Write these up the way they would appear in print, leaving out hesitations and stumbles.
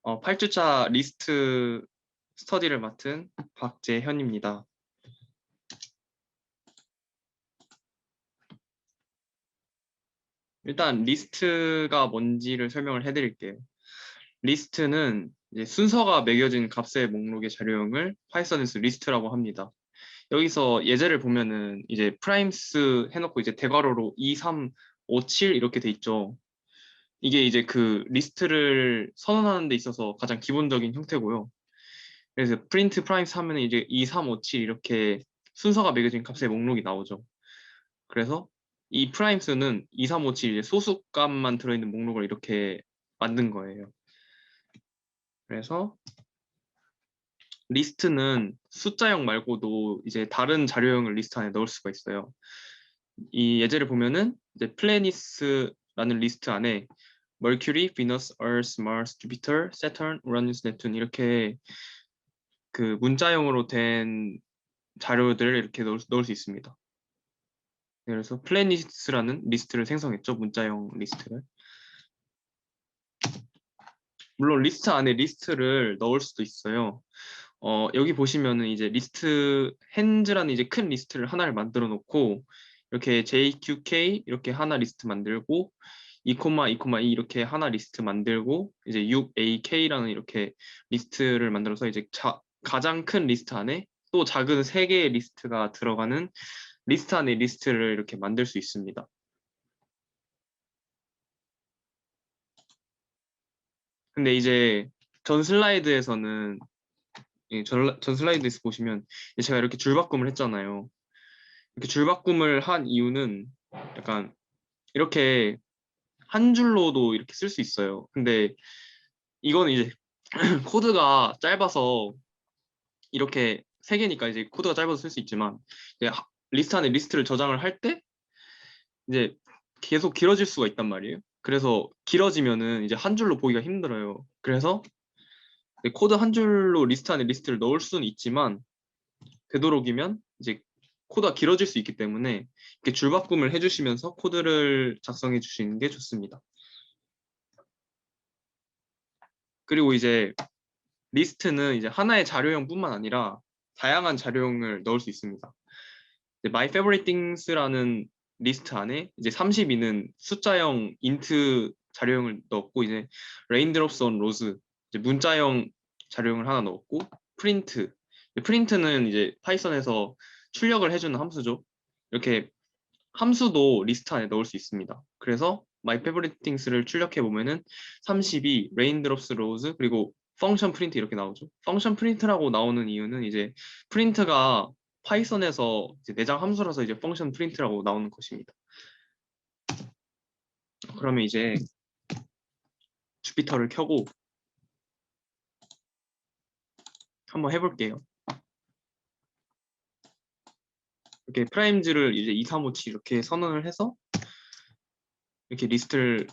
8주차 리스트 스터디를 맡은 박재현입니다. 일단 리스트가 뭔지를 설명을 해드릴게요. 리스트는 이제 순서가 매겨진 값의 목록의 자료형을 파이썬에서 리스트라고 합니다. 여기서 예제를 보면은 이제 프라임스 해놓고 이제 대괄호로 2, 3, 5, 7 이렇게 돼 있죠. 이게 이제 그 리스트를 선언하는 데 있어서 가장 기본적인 형태고요. 그래서 프린트 프라임스 하면 이제 2, 3, 5, 7 이렇게 순서가 매겨진 값의 목록이 나오죠. 그래서 이 프라임스는 2, 3, 5, 7 이제 소수값만 들어있는 목록을 이렇게 만든 거예요. 그래서 리스트는 숫자형 말고도 이제 다른 자료형을 리스트 안에 넣을 수가 있어요. 이 예제를 보면은 이제 플래닛스라는 리스트 안에 Mercury, Venus, Earth, Mars, Jupiter, Saturn, Uranus, Neptune 이렇게 그 문자형으로 된 자료들을 이렇게 넣을 수 있습니다. 그래서 플래닛스라는 리스트를 생성했죠. 문자형 리스트를. 물론 리스트 안에 리스트를 넣을 수도 있어요. 여기 보시면은 이제 리스트 핸즈라는 이제 큰 리스트를 하나를 만들어 놓고 이렇게 JQK 이렇게 하나 리스트 만들고 2, 2, 2 이렇게 하나 리스트 만들고 이제 6AK라는 이렇게 리스트를 만들어서 이제 가장 큰 리스트 안에 또 작은 3개의 리스트가 들어가는 리스트 안에 리스트를 이렇게 만들 수 있습니다. 근데 이제 전 슬라이드에서는 전 슬라이드에서 보시면 제가 이렇게 줄바꿈을 했잖아요. 이렇게 줄바꿈을 한 이유는 약간 이렇게 한 줄로도 이렇게 쓸 수 있어요. 근데 이거는 이제 코드가 짧아서 이렇게 3개니까 이제 코드가 짧아서 쓸 수 있지만 이제 리스트 안에 리스트를 저장을 할 때 이제 계속 길어질 수가 있단 말이에요. 그래서 길어지면은 이제 한 줄로 보기가 힘들어요. 그래서 코드 한 줄로 리스트 안에 리스트를 넣을 수는 있지만 되도록이면 이제 코드가 길어질 수 있기 때문에 이렇게 줄바꿈을 해주시면서 코드를 작성해 주시는 게 좋습니다. 그리고 이제 리스트는 이제 하나의 자료형뿐만 아니라 다양한 자료형을 넣을 수 있습니다. My Favorite Things라는 리스트 안에 이제 32는 숫자형 인트 자료형을 넣었고 이제 Raindrops on Rose 이제 문자형 자료형을 하나 넣었고 프린트는 이제 파이썬에서 출력을 해주는 함수죠. 이렇게 함수도 리스트 안에 넣을 수 있습니다. 그래서 My Favorite Things를 출력해 보면은 32, Raindrops Rose 그리고 펑션 프린트 이렇게 나오죠. 펑션 프린트라고 나오는 이유는 이제 프린트가 파이썬에서 이제 내장 함수라서 이제 펑션 프린트라고 나오는 것입니다. 그러면 이제 주피터를 켜고 한번 해볼게요. 이렇게 프라임즈를 이제 2, 3, 5, 7 이렇게 선언을 해서 이렇게 리스트를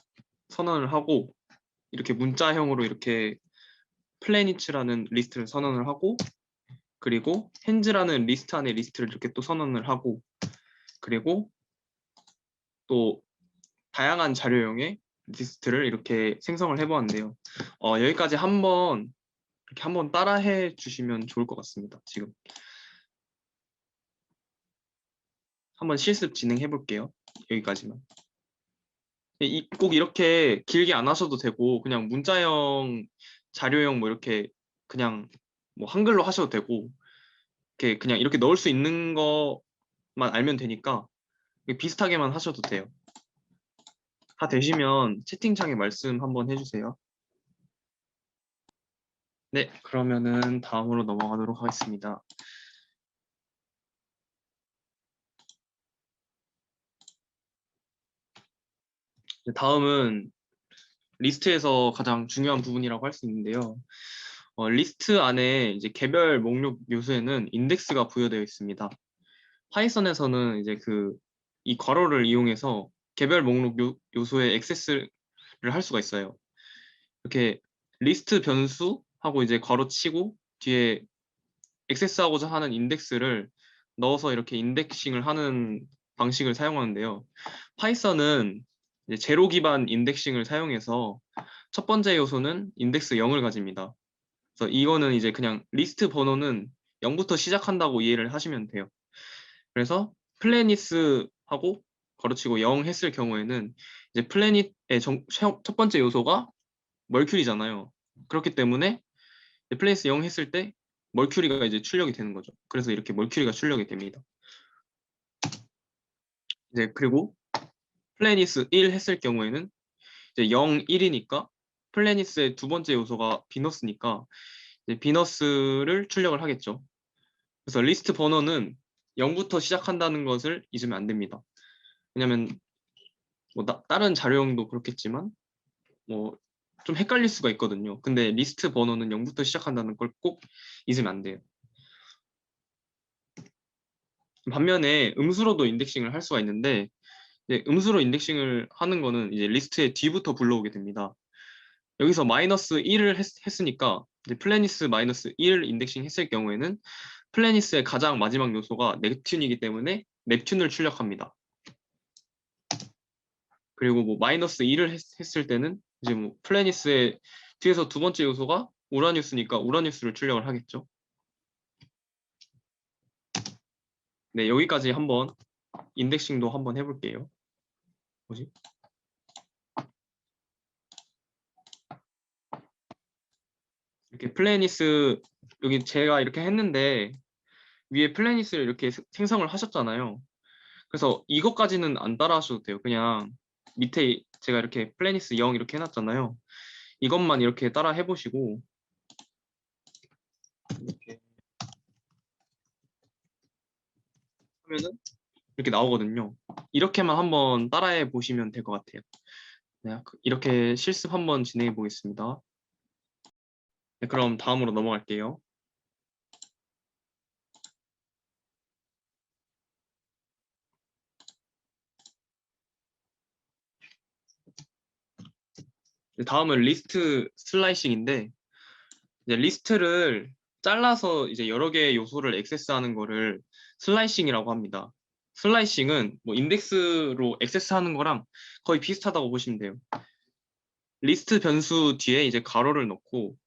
선언을 하고 이렇게 문자형으로 이렇게 플래닛이라는 리스트를 선언을 하고 그리고 핸즈라는 리스트 안에 리스트를 이렇게 또 선언을 하고 그리고 또 다양한 자료형의 리스트를 이렇게 생성을 해보았는데요. 여기까지 이렇게 한번 따라해 주시면 좋을 것 같습니다. 지금 한번 실습 진행해 볼게요. 여기까지만. 꼭 이렇게 길게 안 하셔도 되고 그냥 문자형, 자료형 뭐 이렇게 그냥 뭐 한글로 하셔도 되고 이렇게 그냥 이렇게 넣을 수 있는 것만 알면 되니까 비슷하게만 하셔도 돼요. 다 되시면 채팅창에 말씀 한번 해주세요. 네, 그러면은 다음으로 넘어가도록 하겠습니다. 다음은 리스트에서 가장 중요한 부분이라고 할 수 있는데요. 리스트 안에 이제 개별 목록 요소에는 인덱스가 부여되어 있습니다. 파이썬에서는 이제 이 괄호를 이용해서 개별 목록 요소에 액세스를 할 수가 있어요. 이렇게 리스트 변수하고 이제 괄호 치고 뒤에 액세스하고자 하는 인덱스를 넣어서 이렇게 인덱싱을 하는 방식을 사용하는데요. 파이썬은 이제 제로 기반 인덱싱을 사용해서 첫 번째 요소는 인덱스 0을 가집니다. 그래서 이거는 이제 그냥 리스트 번호는 0부터 시작한다고 이해를 하시면 돼요. 그래서 플래닛하고 걸어치고 0 했을 경우에는 이제 플래닛의 첫 번째 요소가 멀큐리잖아요. 그렇기 때문에 플래닛 0 했을 때 멀큐리가 이제 출력이 되는 거죠. 그래서 이렇게 멀큐리가 출력이 됩니다. 이제 그리고 플래닛 1 했을 경우에는 이제 0, 1이니까 플래닛의 두 번째 요소가 비너스니까 이제 비너스를 출력을 하겠죠. 그래서 리스트 번호는 0부터 시작한다는 것을 잊으면 안 됩니다. 왜냐면 뭐 다른 자료형도 그렇겠지만 뭐 좀 헷갈릴 수가 있거든요. 근데 리스트 번호는 0부터 시작한다는 걸 꼭 잊으면 안 돼요. 반면에 음수로도 인덱싱을 할 수가 있는데 음수로 인덱싱을 하는 거는 이제 리스트의 뒤부터 불러오게 됩니다. 여기서 마이너스 1을 했으니까 이제 플래닛 마이너스 1 인덱싱 했을 경우에는 플래닛의 가장 마지막 요소가 넵튠이기 때문에 넵튠을 출력합니다. 그리고 뭐 마이너스 2를 했을 때는 이제 뭐 플래닛의 뒤에서 두 번째 요소가 우라뉴스니까 우라뉴스를 출력을 하겠죠. 네, 여기까지 한번 인덱싱도 한번 해볼게요. 뭐지? 이렇게 플래닛 여기 제가 이렇게 했는데 위에 플래닛을 이렇게 생성을 하셨잖아요. 그래서 이것까지는 안 따라 하셔도 돼요. 그냥 밑에 제가 이렇게 플래닛 0 이렇게 해놨잖아요. 이것만 이렇게 따라 해보시고 이렇게 하면은 이렇게 나오거든요. 이렇게만 한번 따라해 보시면 될 것 같아요. 네, 이렇게 실습 한번 진행해 보겠습니다. 네, 그럼 다음으로 넘어갈게요. 네, 다음은 리스트 슬라이싱인데 이제 리스트를 잘라서 이제 여러 개의 요소를 액세스하는 거를 슬라이싱이라고 합니다. 슬라이싱은 뭐 인덱스로 액세스하는 거랑 거의 비슷하다고 보시면 돼요. 리스트 변수 뒤에 이제 가로를 넣고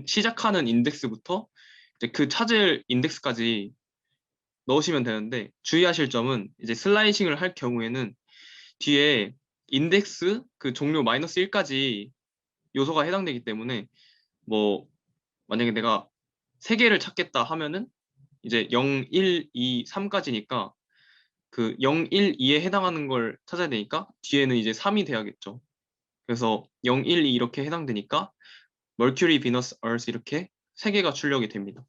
시작하는 인덱스부터 이제 그 찾을 인덱스까지 넣으시면 되는데 주의하실 점은 이제 슬라이싱을 할 경우에는 뒤에 인덱스 그 종료 마이너스 1까지 요소가 해당되기 때문에 뭐 만약에 내가 3개를 찾겠다 하면은 이제 0, 1, 2, 3까지니까 그 0, 1, 2에 해당하는 걸 찾아야 되니까 뒤에는 이제 3이 돼야겠죠. 그래서 0, 1, 2 이렇게 해당되니까 멀큐리, 비너스, 얼스 이렇게 3개가 출력이 됩니다.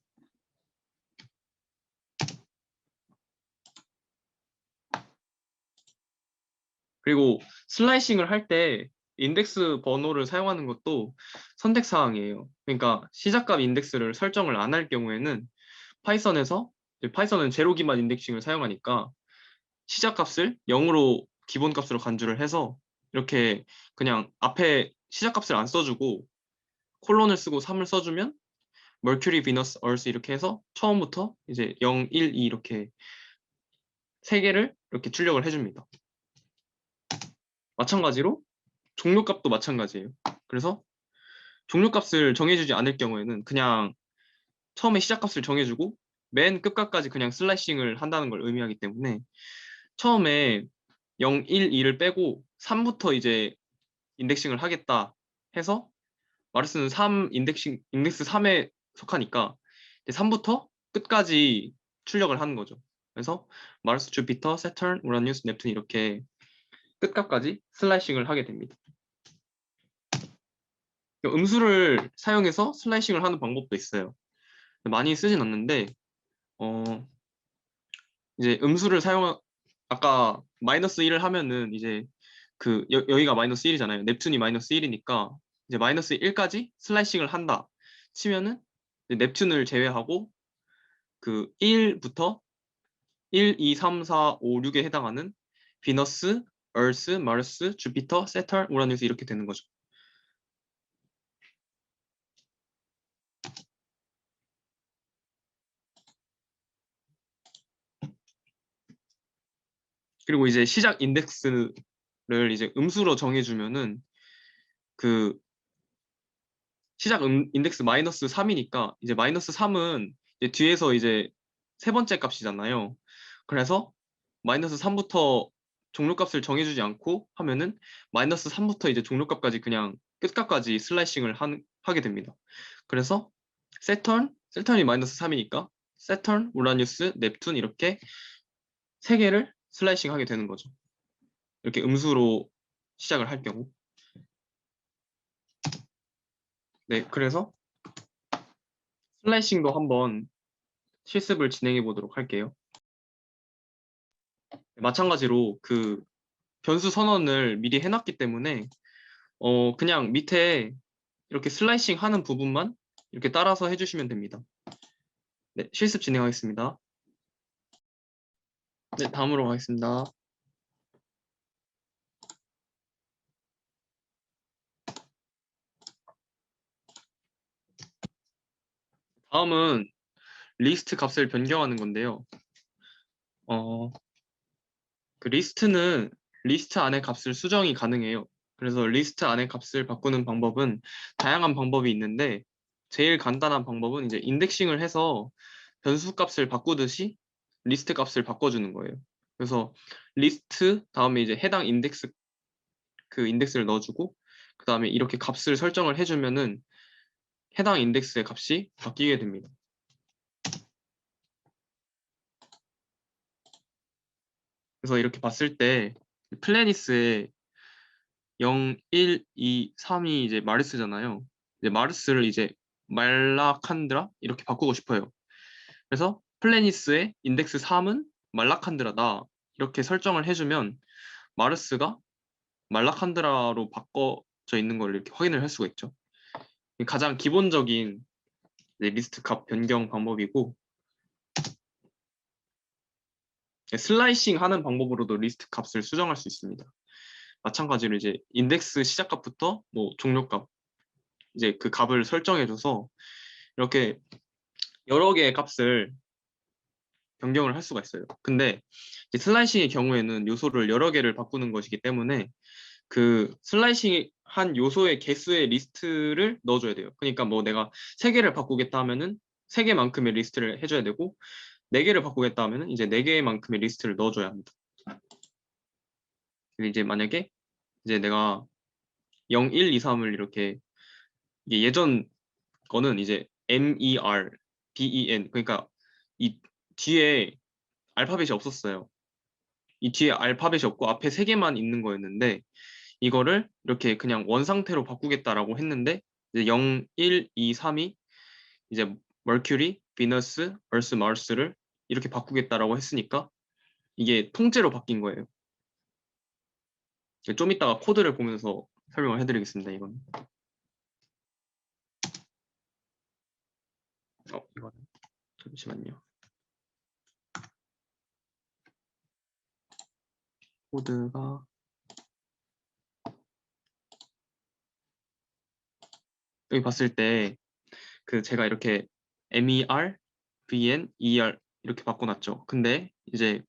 그리고 슬라이싱을 할 때 인덱스 번호를 사용하는 것도 선택 사항이에요. 그러니까 시작값 인덱스를 설정을 안 할 경우에는 파이썬에서 파이썬은 제로 기반 인덱싱을 사용하니까 시작값을 0으로 기본값으로 간주를 해서 이렇게 그냥 앞에 시작값을 안 써주고 콜론을 쓰고 3을 써주면 멀큐리, 비너스, 얼스 이렇게 해서 처음부터 이제 0, 1, 2 이렇게 3개를 이렇게 출력을 해줍니다. 마찬가지로 종료값도 마찬가지예요. 그래서 종료값을 정해주지 않을 경우에는 그냥 처음에 시작값을 정해주고 맨 끝값까지 그냥 슬라이싱을 한다는 걸 의미하기 때문에 처음에 0, 1, 2를 빼고 3부터 이제 인덱싱을 하겠다 해서 마르스는 3 인덱스 3에 속하니까 3부터 끝까지 출력을 하는 거죠. 그래서 마르스, 주피터, 세턴, 우라뉴스, 넵튠 이렇게 끝값까지 슬라이싱을 하게 됩니다. 음수를 사용해서 슬라이싱을 하는 방법도 있어요. 많이 쓰진 않는데 이제 음수를 아까 마이너스 1을 하면은 이제 그 여기가 마이너스 1이잖아요. 넵튠이 마이너스 1이니까 이제 마이너스 1까지 슬라이싱을 한다 치면은 넵튠을 제외하고 그 1부터 1, 2, 3, 4, 5, 6에 해당하는 비너스, 얼스, 마르스, 주피터, 세턴, 우라누스 이렇게 되는 거죠. 그리고 이제 시작 인덱스를 이제 음수로 정해주면은 그 시작 인덱스 마이너스 3이니까 이제 마이너스 3은 이제 뒤에서 이제 세 번째 값이잖아요. 그래서 마이너스 3부터 종료값을 정해주지 않고 하면은 마이너스 3부터 이제 종료값까지 그냥 끝값까지 슬라이싱을 하게 됩니다. 그래서 세턴이 마이너스 3이니까 세턴, 우라뉴스, 넵튠 이렇게 세 개를 슬라이싱 하게 되는 거죠. 이렇게 음수로 시작을 할 경우. 네, 그래서 슬라이싱도 한번 실습을 진행해 보도록 할게요. 마찬가지로 그 변수 선언을 미리 해놨기 때문에 그냥 밑에 이렇게 슬라이싱 하는 부분만 이렇게 따라서 해주시면 됩니다. 네, 실습 진행하겠습니다. 네, 다음으로 가겠습니다. 다음은 리스트 값을 변경하는 건데요. 그 리스트는 리스트 안에 값을 수정이 가능해요. 그래서 리스트 안에 값을 바꾸는 방법은 다양한 방법이 있는데 제일 간단한 방법은 이제 인덱싱을 해서 변수 값을 바꾸듯이 리스트 값을 바꿔주는 거예요. 그래서 리스트 다음에 이제 해당 인덱스 그 인덱스를 넣어주고 그 다음에 이렇게 값을 설정을 해주면은 해당 인덱스의 값이 바뀌게 됩니다. 그래서 이렇게 봤을 때 플래니스에 0, 1, 2, 3이 이제 마르스잖아요. 이제 마르스를 이제 말라칸드라 이렇게 바꾸고 싶어요. 그래서 플래니스의 인덱스 3은 말라칸드라다 이렇게 설정을 해주면 마르스가 말라칸드라로 바꿔져 있는 걸 이렇게 확인을 할 수가 있죠. 가장 기본적인 리스트 값 변경 방법이고 슬라이싱 하는 방법으로도 리스트 값을 수정할 수 있습니다. 마찬가지로 이제 인덱스 시작값부터 뭐 종료값 이제 그 값을 설정해줘서 이렇게 여러 개의 값을 변경을 할 수가 있어요. 근데 슬라이싱의 경우에는 요소를 여러 개를 바꾸는 것이기 때문에 그 슬라이싱 한 요소의 개수의 리스트를 넣어줘야 돼요. 그러니까 뭐 내가 3개를 바꾸겠다 하면은 3개만큼의 리스트를 해줘야 되고 4개를 바꾸겠다 하면은 이제 4개만큼의 리스트를 넣어줘야 합니다. 이제 만약에 이제 내가 0, 1, 2, 3을 이렇게 이게 예전 거는 이제 MER, BEN 그러니까 이 뒤에 알파벳이 없었어요. 이 뒤에 알파벳이 없고 앞에 3개만 있는 거였는데 이거를 이렇게 그냥 원 상태로 바꾸겠다라고 했는데 이제 0, 1, 2, 3이 이제 머큐리, 비너스, 얼스, 마르스를 이렇게 바꾸겠다라고 했으니까 이게 통째로 바뀐 거예요. 좀 이따가 코드를 보면서 설명을 해드리겠습니다. 이건. 이거는 잠시만요. 코드가 여기 봤을 때 그 제가 이렇게 MER, BN, ER 이렇게 바꿔놨죠. 근데 이제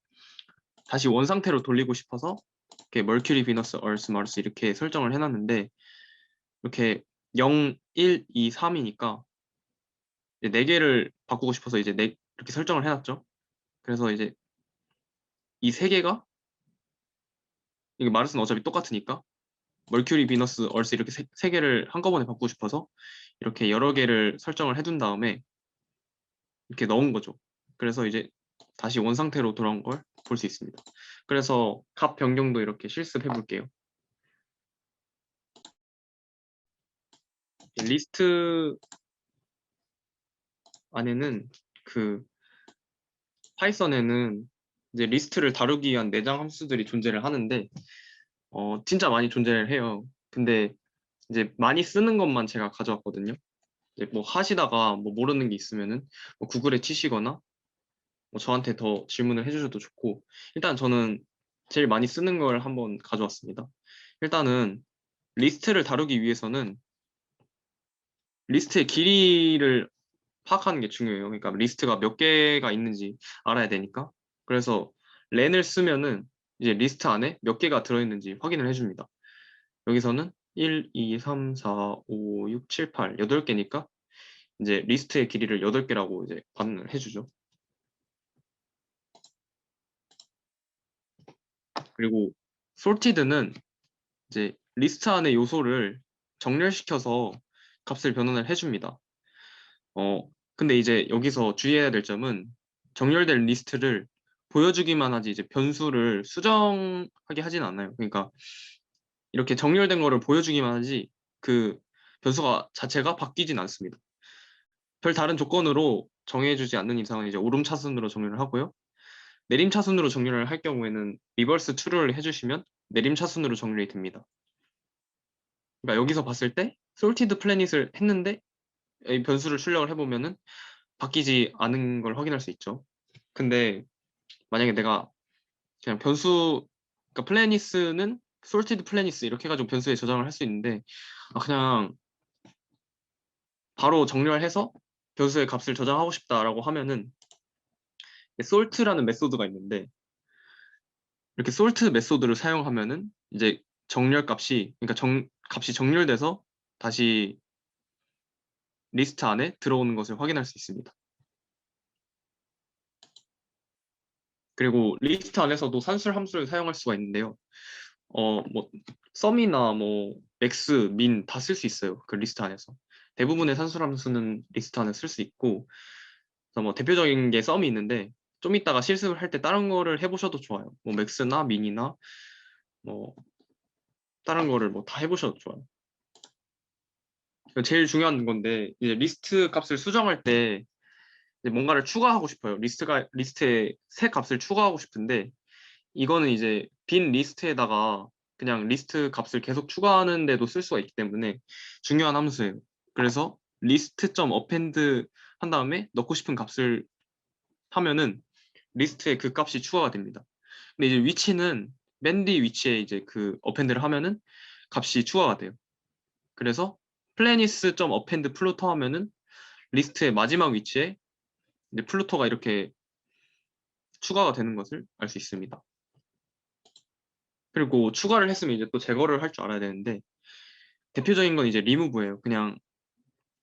다시 원 상태로 돌리고 싶어서 이렇게 멀큐리, 비너스, 얼스, 마르스 이렇게 설정을 해놨는데 이렇게 0, 1, 2, 3이니까 4개를 바꾸고 싶어서 이제 이렇게 설정을 해놨죠. 그래서 이제 이 3개가 이게 마르스는 어차피 똑같으니까 멀큐리, 비너스, 얼스 이렇게 세 개를 한꺼번에 바꾸고 싶어서 이렇게 여러 개를 설정을 해둔 다음에 이렇게 넣은 거죠. 그래서 이제 다시 원 상태로 돌아온 걸 볼 수 있습니다. 그래서 값 변경도 이렇게 실습해 볼게요. 리스트 안에는 그 파이썬에는 이제 리스트를 다루기 위한 내장 함수들이 존재를 하는데 진짜 많이 존재를 해요. 근데 이제 많이 쓰는 것만 제가 가져왔거든요. 이제 뭐 하시다가 뭐 모르는 게 있으면은 뭐 구글에 치시거나 뭐 저한테 더 질문을 해주셔도 좋고 일단 저는 제일 많이 쓰는 걸 한번 가져왔습니다. 일단은 리스트를 다루기 위해서는 리스트의 길이를 파악하는 게 중요해요. 그러니까 리스트가 몇 개가 있는지 알아야 되니까. 그래서 렌을 쓰면은 이제 리스트 안에 몇 개가 들어있는지 확인을 해줍니다. 여기서는 1, 2, 3, 4, 5, 6, 7, 8 8개니까 이제 리스트의 길이를 8개라고 이제 반응을 해주죠. 그리고 sorted는 이제 리스트 안의 요소를 정렬시켜서 값을 변환을 해줍니다. 근데 이제 여기서 주의해야 될 점은 정렬된 리스트를 보여주기만 하지 이제 변수를 수정하게 하진 않아요. 그러니까 이렇게 정렬된 거를 보여주기만 하지 그 변수가 자체가 바뀌진 않습니다. 별 다른 조건으로 정해주지 않는 이상은 이제 오름차순으로 정렬을 하고요. 내림차순으로 정렬을 할 경우에는 리버스 true를 해주시면 내림차순으로 정렬이 됩니다. 그러니까 여기서 봤을 때 sorted planet을 했는데 이 변수를 출력을 해보면은 바뀌지 않은 걸 확인할 수 있죠. 근데 만약에 내가 그냥 변수, 그러니까 플래니스는 sorted 플래니스 이렇게 해가지고 변수에 저장을 할 수 있는데 그냥 바로 정렬해서 변수의 값을 저장하고 싶다라고 하면은 sort라는 메소드가 있는데 이렇게 sort 메소드를 사용하면은 이제 정렬 값이 그러니까 값이 정렬돼서 다시 리스트 안에 들어오는 것을 확인할 수 있습니다. 그리고 리스트 안에서도 산술 함수를 사용할 수가 있는데요. 뭐 썸이나 뭐 맥스, 민 다 쓸 수 있어요. 그 리스트 안에서. 대부분의 산술 함수는 리스트 안에 쓸 수 있고 그래서 뭐 대표적인 게 썸이 있는데 좀 이따가 실습을 할 때 다른 거를 해보셔도 좋아요. 뭐 맥스나 민이나 뭐 다른 거를 뭐 다 해보셔도 좋아요. 제일 중요한 건데 이제 리스트 값을 수정할 때 이제 뭔가를 추가하고 싶어요. 리스트에 새 값을 추가하고 싶은데 이거는 이제 빈 리스트에다가 그냥 리스트 값을 계속 추가하는데도 쓸 수가 있기 때문에 중요한 함수예요. 그래서 list.append 한 다음에 넣고 싶은 값을 하면은 리스트에 그 값이 추가가 됩니다. 근데 이제 위치는 맨 뒤 위치에 이제 그 append를 하면은 값이 추가가 돼요. 그래서 planis.append 플루터 하면은 리스트의 마지막 위치에 이제 플루터가 이렇게 추가가 되는 것을 알 수 있습니다. 그리고 추가를 했으면 이제 또 제거를 할 줄 알아야 되는데 대표적인 건 이제 리무브예요. 그냥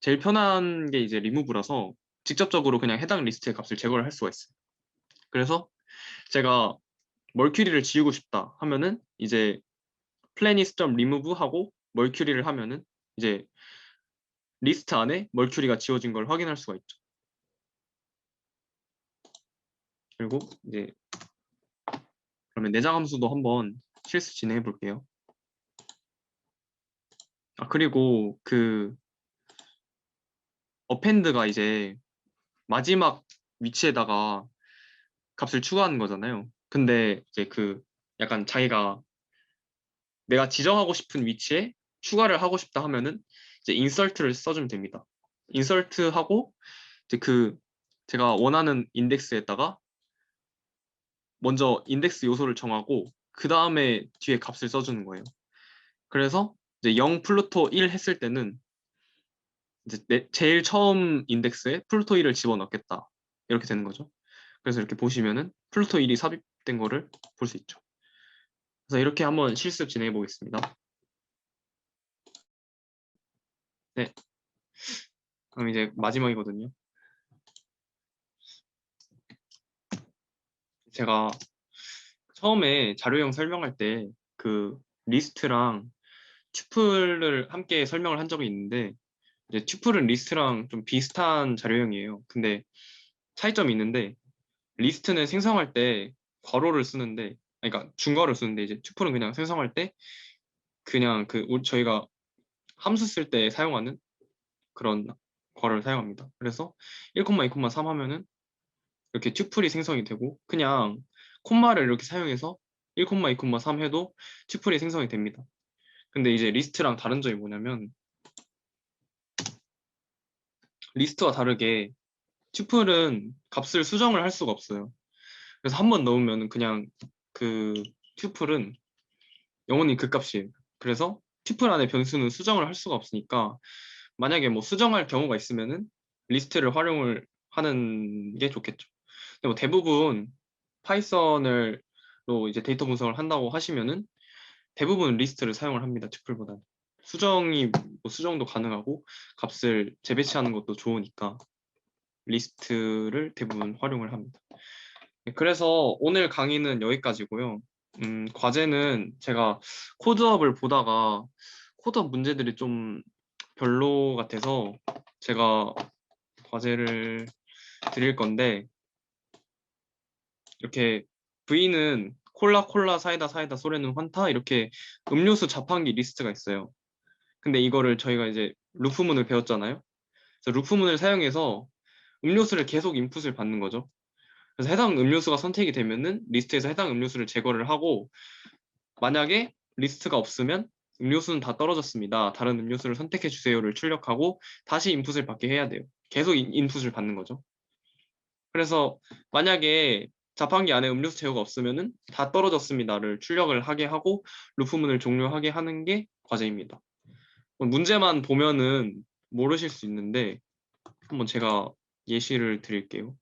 제일 편한 게 이제 리무브라서 직접적으로 그냥 해당 리스트의 값을 제거를 할 수가 있어요. 그래서 제가 멀큐리를 지우고 싶다 하면은 이제 planis.remove 하고 멀큐리를 하면은 이제 리스트 안에 멀큐리가 지워진 걸 확인할 수가 있죠. 그리고 이제 그러면 내장 함수도 한번 실습 진행해 볼게요. 그리고 그 어펜드가 이제 마지막 위치에다가 값을 추가하는 거잖아요. 근데 이제 그 약간 자기가 내가 지정하고 싶은 위치에 추가를 하고 싶다 하면은 이제 insert를 써주면 됩니다. insert하고 이제 그 제가 원하는 인덱스에다가 먼저 인덱스 요소를 정하고 그 다음에 뒤에 값을 써주는 거예요. 그래서 이제 0 플루토 1 했을 때는 이제 제일 처음 인덱스에 플루토 1을 집어넣겠다 이렇게 되는 거죠. 그래서 이렇게 보시면은 플루토 1이 삽입된 거를 볼 수 있죠. 그래서 이렇게 한번 실습 진행해 보겠습니다. 네, 그럼 이제 마지막이거든요. 제가 처음에 자료형 설명할 때 그 리스트랑 튜플을 함께 설명을 한 적이 있는데 이제 튜플은 리스트랑 좀 비슷한 자료형이에요. 근데 차이점이 있는데 리스트는 생성할 때 괄호를 쓰는데 그러니까 중괄호를 쓰는데 이제 튜플은 그냥 생성할 때 그냥 저희가 함수 쓸 때 사용하는 그런 괄호를 사용합니다. 그래서 1, 2, 3 하면은 이렇게 튜플이 생성이 되고 그냥 콤마를 이렇게 사용해서 1, 2, 3 해도 튜플이 생성이 됩니다. 근데 이제 리스트랑 다른 점이 뭐냐면 리스트와 다르게 튜플은 값을 수정을 할 수가 없어요. 그래서 한 번 넣으면 그냥 그 튜플은 영원히 그 값이에요. 그래서 튜플 안에 변수는 수정을 할 수가 없으니까 만약에 뭐 수정할 경우가 있으면은 리스트를 활용을 하는 게 좋겠죠. 근데 뭐 대부분 파이썬으로 이제 데이터 분석을 한다고 하시면은 대부분 리스트를 사용을 합니다. 튜플보다는. 수정이 뭐 수정도 가능하고 값을 재배치하는 것도 좋으니까 리스트를 대부분 활용을 합니다. 네, 그래서 오늘 강의는 여기까지고요. 과제는 제가 코드업을 보다가 코드업 문제들이 좀 별로 같아서 제가 과제를 드릴 건데, 이렇게 V는 콜라 콜라 사이다 사이다 소래는 환타 이렇게 음료수 자판기 리스트가 있어요. 근데 이거를 저희가 이제 루프문을 배웠잖아요. 그래서 루프문을 사용해서 음료수를 계속 인풋을 받는 거죠. 그래서 해당 음료수가 선택이 되면은 리스트에서 해당 음료수를 제거를 하고, 만약에 리스트가 없으면 음료수는 다 떨어졌습니다. 다른 음료수를 선택해 주세요를 출력하고 다시 인풋을 받게 해야 돼요. 계속 인풋을 받는 거죠. 그래서 만약에 자판기 안에 음료수 제어가 없으면은 다 떨어졌습니다를 출력을 하게 하고 루프문을 종료하게 하는 게 과제입니다. 문제만 보면은 모르실 수 있는데 한번 제가 예시를 드릴게요.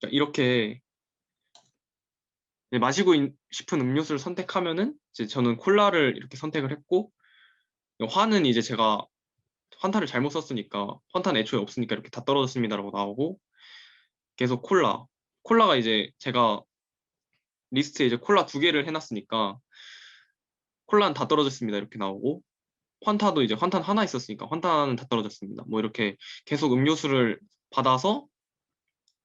자, 이렇게 마시고 싶은 음료수를 선택하면은 이제 저는 콜라를 이렇게 선택을 했고, 화는 이제 제가 환타를 잘못 썼으니까 환타는 애초에 없으니까 이렇게 다 떨어졌습니다라고 나오고, 계속 콜라가 이제 제가 리스트에 이제 콜라 2개를 해놨으니까 콜라는 다 떨어졌습니다 이렇게 나오고, 환타도 이제 환타는 하나 있었으니까 환타는 다 떨어졌습니다 뭐 이렇게 계속 음료수를 받아서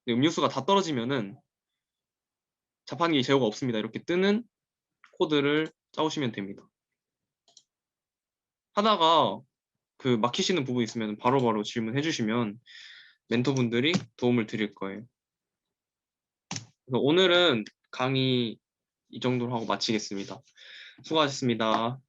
음료수가 다 떨어지면은 자판기 제어가 없습니다 이렇게 뜨는 코드를 짜오시면 됩니다. 하다가 그 막히시는 부분 있으면 바로바로 질문해 주시면 멘토분들이 도움을 드릴 거예요. 그래서 오늘은 강의 이 정도로 하고 마치겠습니다. 수고하셨습니다.